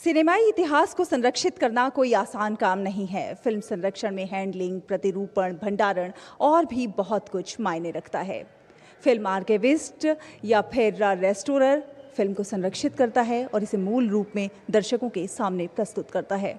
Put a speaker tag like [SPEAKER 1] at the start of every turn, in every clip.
[SPEAKER 1] सिनेमाई इतिहास को संरक्षित करना कोई आसान काम नहीं है। फिल्म संरक्षण में हैंडलिंग, प्रतिरूपण, भंडारण और भी बहुत कुछ मायने रखता है। फिल्म आर्काइविस्ट या फिर रेस्टोरर फिल्म को संरक्षित करता है और इसे मूल रूप में दर्शकों के सामने प्रस्तुत करता है।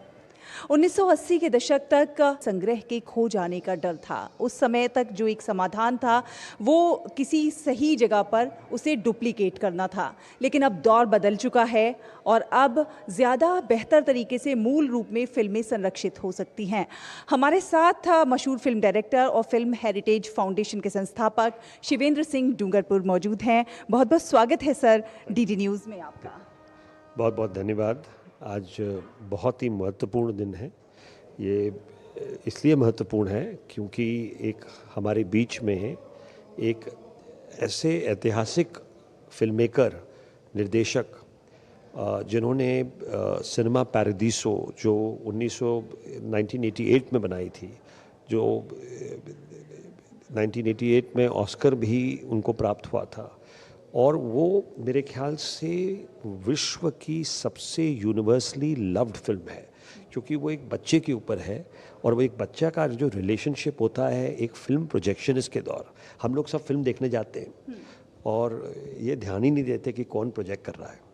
[SPEAKER 1] 1980 के दशक तक संग्रह के खो जाने का डर था। उस समय तक जो एक समाधान था वो किसी सही जगह पर उसे डुप्लीकेट करना था, लेकिन अब दौर बदल चुका है और अब ज़्यादा बेहतर तरीके से मूल रूप में फिल्में संरक्षित हो सकती हैं। हमारे साथ मशहूर फिल्म डायरेक्टर और फिल्म हेरिटेज फाउंडेशन के संस्थापक शिवेंद्र सिंह डूंगरपुर मौजूद हैं। बहुत बहुत स्वागत है सर डीडी न्यूज़ में आपका।
[SPEAKER 2] बहुत बहुत धन्यवाद। आज बहुत ही महत्वपूर्ण दिन है। ये इसलिए महत्वपूर्ण है क्योंकि एक हमारे बीच में एक ऐसे ऐतिहासिक फिल्ममेकर, निर्देशक जिन्होंने सिनेमा पैरादीसो जो 1988 में बनाई थी, जो 1988 में ऑस्कर भी उनको प्राप्त हुआ था, और वो मेरे ख्याल से विश्व की सबसे यूनिवर्सली लव्ड फिल्म है, क्योंकि वो एक बच्चे के ऊपर है और वो एक बच्चा का जो रिलेशनशिप होता है एक फिल्म प्रोजेक्शनिस्ट के दौर। हम लोग सब फिल्म देखने जाते हैं और ये ध्यान ही नहीं देते कि कौन प्रोजेक्ट कर रहा है।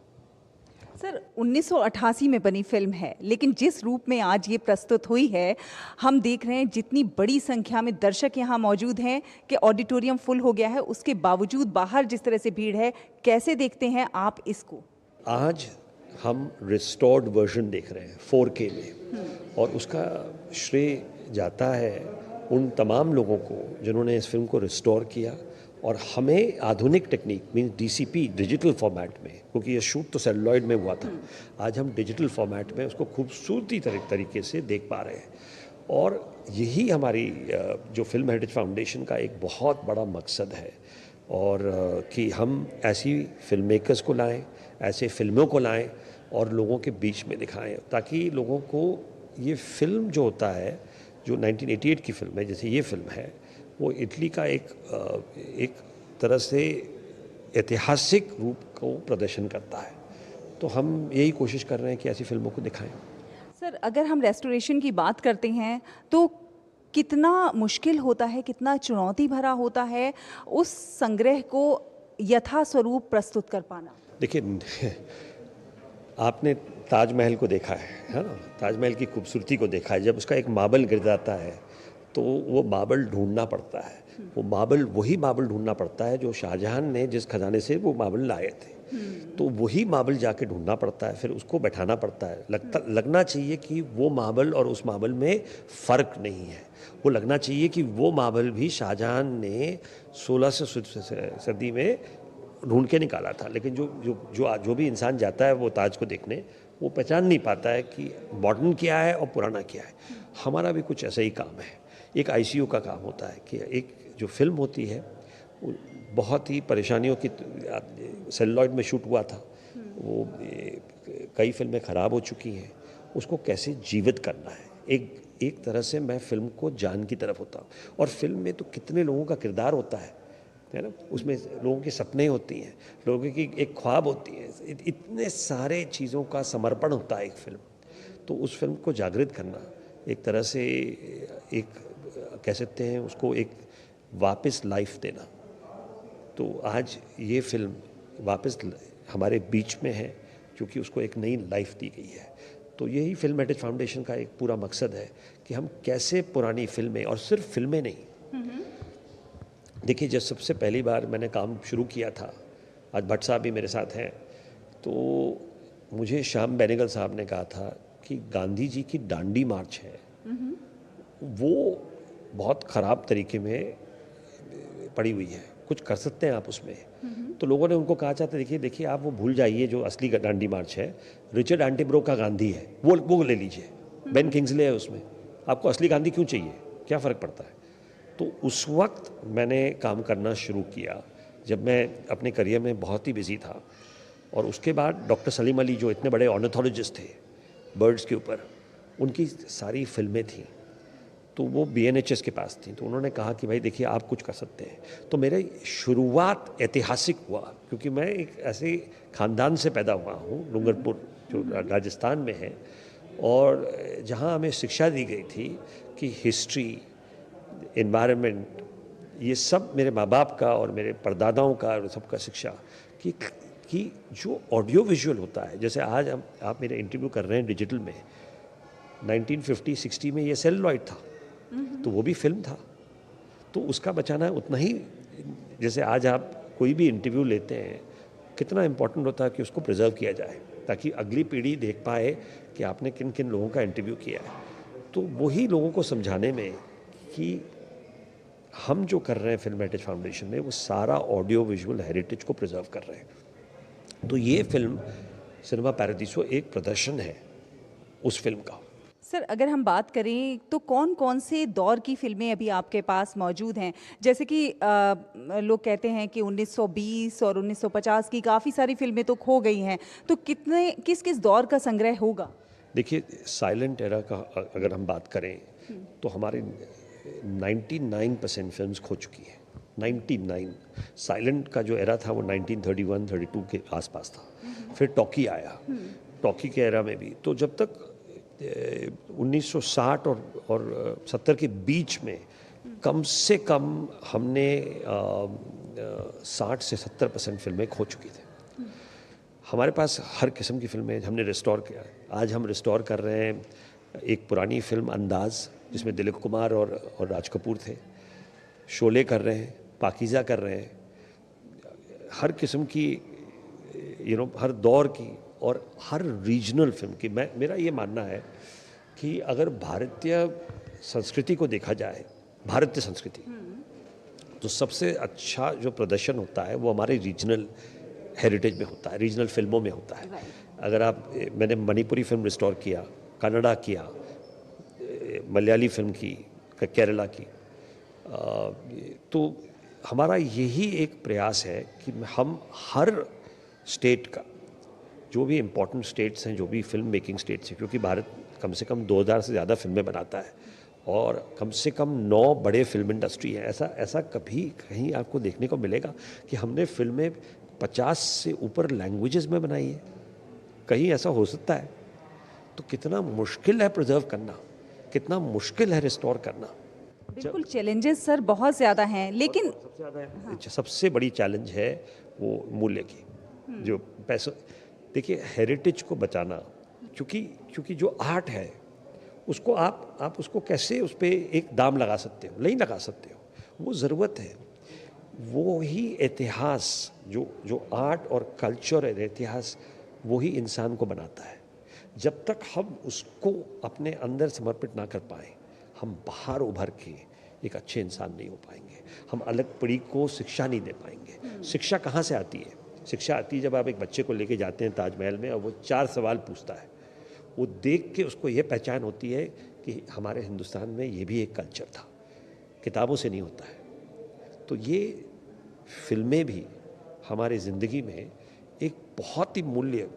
[SPEAKER 1] सर 1988 में बनी फिल्म है, लेकिन जिस रूप में आज ये प्रस्तुत हुई है, हम देख रहे हैं जितनी बड़ी संख्या में दर्शक यहाँ मौजूद हैं कि ऑडिटोरियम फुल हो गया है। उसके बावजूद बाहर जिस तरह से भीड़ है, कैसे देखते हैं आप इसको?
[SPEAKER 2] आज हम रिस्टोर्ड वर्जन देख रहे हैं 4K में, और उसका श्रेय जाता है उन तमाम लोगों को जिन्होंने इस फिल्म को रिस्टोर किया और हमें आधुनिक technique means DCP digital format में, क्योंकि ये शूट तो सेलुलॉइड में हुआ था, आज हम डिजिटल फॉर्मेट में उसको खूबसूरती तरीके से देख पा रहे हैं। और यही हमारी जो फिल्म हेरिटेज फाउंडेशन का एक बहुत बड़ा मकसद है, और कि हम ऐसी फिल्म मेकर्स को लाएं, ऐसे फिल्मों को लाएं और लोगों के बीच में दिखाएं, ताकि लोगों को ये फिल्म जो होता है, जो 1988 की फिल्म है, जैसे ये फिल्म है, वो इटली का एक तरह से ऐतिहासिक रूप को प्रदर्शन करता है। तो हम यही कोशिश कर रहे हैं कि ऐसी फिल्मों को दिखाएं।
[SPEAKER 1] सर अगर हम रेस्टोरेशन की बात करते हैं तो कितना मुश्किल होता है, कितना चुनौती भरा होता है उस संग्रह को यथास्वरूप प्रस्तुत कर पाना?
[SPEAKER 2] देखिए, आपने ताजमहल को देखा है ना? ताजमहल की खूबसूरती को देखा है। जब उसका एक मार्बल गिर जाता है तो वो मार्बल ढूंढना पड़ता है। वही मार्बल ढूंढना पड़ता है जो शाहजहां ने जिस खजाने से वो मार्बल लाए थे। तो वही मार्बल जाके ढूंढना पड़ता है, फिर उसको बैठाना पड़ता है। लगना चाहिए कि वो मार्बल और उस मार्बल में फ़र्क नहीं है। वो लगना चाहिए कि वो मार्बल भी शाहजहां ने 16 सदी में ढूंढ के निकाला था। लेकिन जो भी इंसान जाता है वो ताज को देखने, वो पहचान नहीं पाता है कि मॉडर्न क्या है और पुराना क्या है। हमारा भी कुछ ऐसा ही काम है। एक ICU का काम होता है कि एक जो फिल्म होती है वो बहुत ही परेशानियों की, सेलुलॉइड में शूट हुआ था, वो कई फिल्में ख़राब हो चुकी हैं, उसको कैसे जीवित करना है। एक तरह से मैं फिल्म को जान की तरफ होता हूँ। और फिल्म में तो कितने लोगों का किरदार होता है ना? उसमें लोगों के सपने होती हैं, लोगों की एक ख्वाब होती है, इतने सारे चीज़ों का समर्पण होता है एक फिल्म। तो उस फिल्म को जागृत करना एक तरह से एक कह सकते हैं उसको एक वापस लाइफ देना। तो आज ये फिल्म वापस हमारे बीच में है क्योंकि उसको एक नई लाइफ दी गई है। तो यही फिल्म हेरिटेज फाउंडेशन का एक पूरा मकसद है कि हम कैसे पुरानी फिल्में, और सिर्फ फिल्में नहीं, देखिए जब सबसे पहली बार मैंने काम शुरू किया था, आज भट्ट साहब भी मेरे साथ हैं, तो मुझे श्याम बेनेगल साहब ने कहा था कि गांधी जी की डांडी मार्च है, वो बहुत ख़राब तरीके में पड़ी हुई है, कुछ कर सकते हैं आप उसमें। तो लोगों ने उनको कहा चाहते, देखिए आप वो भूल जाइए, जो असली डांडी मार्च है रिचर्ड एंटीब्रो का गांधी है, वो ले लीजिए। बेन किंग्सले है उसमें, आपको असली गांधी क्यों चाहिए, क्या फ़र्क पड़ता है। तो उस वक्त मैंने काम करना शुरू किया जब मैं अपने करियर में बहुत ही बिजी था। और उसके बाद डॉक्टर सलीम अली, जो इतने बड़े ऑर्निथोलॉजिस्ट थे बर्ड्स के ऊपर, उनकी सारी फिल्में थीं। तो वो BNHS के पास थी, तो उन्होंने कहा कि भाई देखिए आप कुछ कर सकते हैं। तो मेरी शुरुआत ऐतिहासिक हुआ, क्योंकि मैं एक ऐसे ख़ानदान से पैदा हुआ हूँ डूंगरपुर जो राजस्थान में है, और जहाँ हमें शिक्षा दी गई थी कि हिस्ट्री, एनवायरनमेंट, ये सब मेरे माँ बाप का और मेरे परदादाओं का और सबका शिक्षा कि जो ऑडियो विजुअल होता है, जैसे आज आप मेरे इंटरव्यू कर रहे हैं डिजिटल में, 1950-60 में ये सेलुलॉइड था, तो वो भी फिल्म था, तो उसका बचाना उतना ही, जैसे आज आप कोई भी इंटरव्यू लेते हैं, कितना इम्पोर्टेंट होता है कि उसको प्रिजर्व किया जाए ताकि अगली पीढ़ी देख पाए कि आपने किन किन लोगों का इंटरव्यू किया है। तो वही लोगों को समझाने में कि हम जो कर रहे हैं फिल्म हेरिटेज फाउंडेशन में, वो सारा ऑडियो विजुअल हेरिटेज को प्रिजर्व कर रहे हैं। तो ये फिल्म सिनेमा पैरादीसो एक प्रदर्शन है उस फिल्म का।
[SPEAKER 1] सर, अगर हम बात करें तो कौन कौन से दौर की फिल्में अभी आपके पास मौजूद हैं? जैसे कि लोग कहते हैं कि 1920 और 1950 की काफ़ी सारी फिल्में तो खो गई हैं, तो किस किस दौर का संग्रह होगा?
[SPEAKER 2] देखिए, साइलेंट एरा का अगर हम बात करें तो हमारे 99% फिल्म्स खो चुकी हैं। 99। साइलेंट का जो एरा था वो 1931-32 के आसपास था। फिर टॉकी आया, टॉकी के एरा में भी। तो जब तक 1960 और 70 के बीच में कम से कम हमने 60 से 70% फिल्में खो चुकी थी। हमारे पास हर किस्म की फिल्में हमने रिस्टोर किया। आज हम रिस्टोर कर रहे हैं एक पुरानी फिल्म अंदाज़, जिसमें दिलीप कुमार और राज कपूर थे। शोले कर रहे हैं, पाकीज़ा कर रहे हैं, हर किस्म की हर दौर की और हर रीजनल फिल्म की। मेरा ये मानना है कि अगर भारतीय संस्कृति को देखा जाए, भारतीय संस्कृति, तो सबसे अच्छा जो प्रदर्शन होता है वो हमारे रीजनल हेरिटेज में होता है, रीजनल फिल्मों में होता है। अगर मैंने मणिपुरी फिल्म रिस्टोर किया, कन्नड़ा किया, मलयाली फिल्म की, केरला की, तो हमारा यही एक प्रयास है कि हम हर स्टेट का, जो भी इम्पोर्टेंट स्टेट्स हैं, जो भी फिल्म मेकिंग स्टेट्स हैं, क्योंकि भारत कम से कम 2000 से ज़्यादा फिल्में बनाता है और कम से कम 9 बड़े फिल्म इंडस्ट्री हैं। ऐसा कभी कहीं आपको देखने को मिलेगा कि हमने फिल्में 50 से ऊपर लैंग्वेजेस में बनाई है? कहीं ऐसा हो सकता है? तो कितना मुश्किल है प्रिजर्व करना, कितना मुश्किल है रिस्टोर करना।
[SPEAKER 1] बिल्कुल, चैलेंजेस सर बहुत ज़्यादा हैं, लेकिन
[SPEAKER 2] सबसे ज़्यादा सबसे बड़ी चैलेंज है वो मूल्य की, जो पैसों। देखिए, हेरिटेज को बचाना, क्योंकि जो आर्ट है उसको आप उसको कैसे उस पर एक दाम लगा सकते हो? नहीं लगा सकते हो। वो ज़रूरत है, वो ही इतिहास, जो आर्ट और कल्चर और इतिहास, वो ही इंसान को बनाता है। जब तक हम उसको अपने अंदर समर्पित ना कर पाएँ, हम बाहर उभर के एक अच्छे इंसान नहीं हो पाएंगे। हम अलग पीढ़ी को शिक्षा नहीं दे पाएंगे। शिक्षा कहाँ से आती है? शिक्षा आती है जब आप एक बच्चे को लेके जाते हैं ताजमहल में और वो 4 सवाल पूछता है। वो देख के उसको ये पहचान होती है कि हमारे हिंदुस्तान में ये भी एक कल्चर था, किताबों से नहीं होता है। तो ये फिल्में भी हमारी ज़िंदगी में एक बहुत ही मूल्य,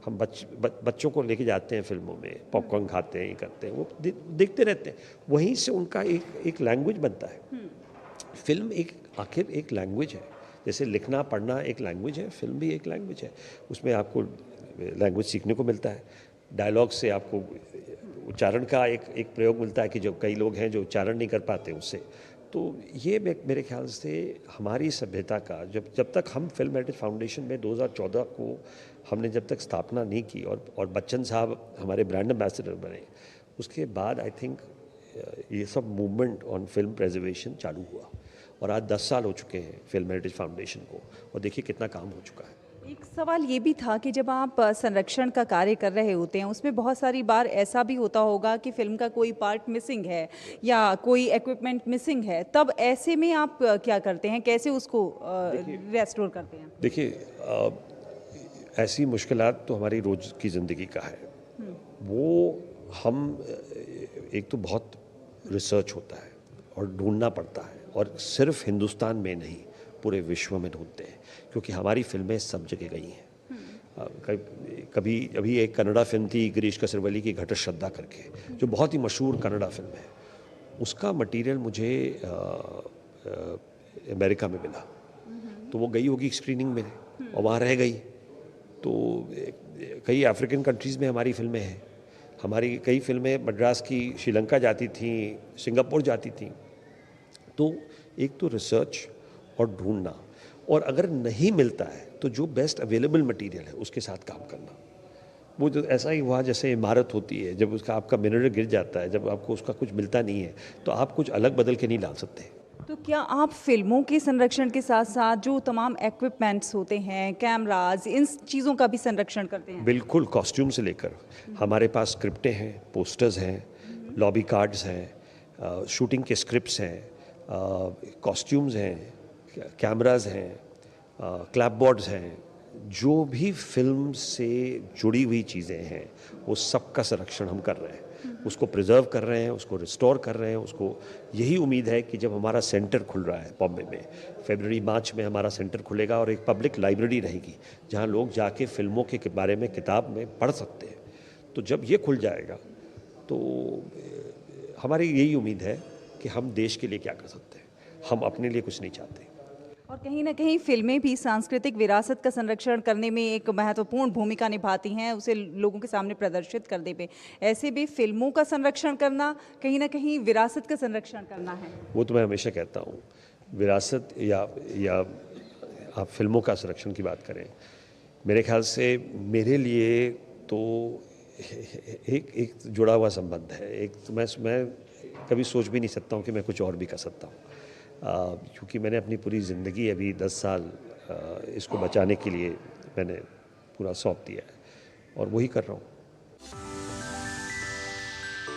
[SPEAKER 2] हम बच्चों को लेके जाते हैं फिल्मों में, पॉपकॉर्न खाते हैं, ये करते हैं, वो देखते रहते हैं, वहीं से उनका एक लैंग्वेज बनता है। फिल्म आखिर एक लैंग्वेज है, जैसे लिखना पढ़ना एक लैंग्वेज है, फिल्म भी एक लैंग्वेज है। उसमें आपको लैंग्वेज सीखने को मिलता है, डायलॉग से आपको उच्चारण का एक प्रयोग मिलता है कि जो कई लोग हैं जो उच्चारण नहीं कर पाते उससे। तो ये मेरे ख्याल से हमारी सभ्यता का, जब तक हम फिल्म हेरिटेज फाउंडेशन में 2014 को हमने जब तक स्थापना नहीं की और बच्चन साहब हमारे ब्रांड एम्बेसडर बने, उसके बाद आई थिंक ये सब मूवमेंट ऑन फिल्म प्रेजर्वेशन चालू हुआ और आज 10 साल हो चुके हैं फिल्म हेरिटेज फाउंडेशन को, और देखिए कितना काम हो चुका है।
[SPEAKER 1] एक सवाल ये भी था कि जब आप संरक्षण का कार्य कर रहे होते हैं, उसमें बहुत सारी बार ऐसा भी होता होगा कि फिल्म का कोई पार्ट मिसिंग है या कोई इक्विपमेंट मिसिंग है, तब ऐसे में आप क्या करते हैं, कैसे उसको रेस्टोर करते हैं?
[SPEAKER 2] देखिए, ऐसी मुश्किलात तो हमारी रोज़ की ज़िंदगी का है। वो हम एक तो बहुत रिसर्च होता है और ढूंढना पड़ता है, और सिर्फ हिंदुस्तान में नहीं पूरे विश्व में ढूंढते हैं, क्योंकि हमारी फिल्में सब जगह गई हैं। कभी अभी एक कन्नड़ा फिल्म थी गिरीश कसरवली की, घट श्रद्धा करके, जो बहुत ही मशहूर कन्नड़ा फिल्म है, उसका मटेरियल मुझे अमेरिका में मिला, तो वो गई होगी स्क्रीनिंग में और वहाँ रह गई। तो कई अफ्रीकन कंट्रीज़ में हमारी फिल्में हैं, हमारी कई फिल्में मद्रास की श्रीलंका जाती थी, सिंगापुर जाती थी। तो एक तो रिसर्च और ढूंढना, और अगर नहीं मिलता है तो जो बेस्ट अवेलेबल मटेरियल है उसके साथ काम करना। वो जो ऐसा ही हुआ जैसे इमारत होती है, जब उसका आपका मिनरल गिर जाता है, जब आपको उसका कुछ मिलता नहीं है तो आप कुछ अलग बदल के नहीं डाल सकते।
[SPEAKER 1] तो क्या आप फिल्मों के संरक्षण के साथ साथ जो तमाम इक्विपमेंट्स होते हैं, कैमराज, इन चीज़ों का भी संरक्षण करते हैं?
[SPEAKER 2] बिल्कुल, कॉस्ट्यूम से लेकर हमारे पास स्क्रिप्टें हैं, पोस्टर्स हैं, लॉबी कार्ड्स हैं, शूटिंग के स्क्रिप्ट्स हैं, कॉस्ट्यूम्स हैं, कैमराज हैं, क्लैपबोर्ड्स हैं, जो भी फिल्म से जुड़ी हुई चीज़ें हैं वो सब का संरक्षण हम कर रहे हैं, उसको प्रिजर्व कर रहे हैं, उसको रिस्टोर कर रहे हैं। उसको यही उम्मीद है कि जब हमारा सेंटर खुल रहा है बॉम्बे में, फरवरी मार्च में हमारा सेंटर खुलेगा और एक पब्लिक लाइब्रेरी रहेगी जहां लोग जाके फिल्मों के बारे में किताब में पढ़ सकते हैं। तो जब ये खुल जाएगा तो हमारी यही उम्मीद है कि हम देश के लिए क्या कर सकते हैं, हम अपने लिए कुछ नहीं चाहते।
[SPEAKER 1] और कहीं न कहीं फ़िल्में भी सांस्कृतिक विरासत का संरक्षण करने में एक महत्वपूर्ण भूमिका निभाती हैं, उसे लोगों के सामने प्रदर्शित करने में। ऐसे में फ़िल्मों का संरक्षण करना कहीं न कहीं विरासत का संरक्षण करना है।
[SPEAKER 2] वो तो मैं हमेशा कहता हूँ, विरासत या आप फिल्मों का संरक्षण की बात करें, मेरे ख्याल से मेरे लिए तो एक जुड़ा हुआ संबंध है। एक तो मैं कभी सोच भी नहीं सकता हूँ कि मैं कुछ और भी कर सकता हूँ, क्योंकि मैंने अपनी पूरी ज़िंदगी अभी 10 साल इसको बचाने के लिए मैंने पूरा सौंप दिया है और वही कर रहा हूँ।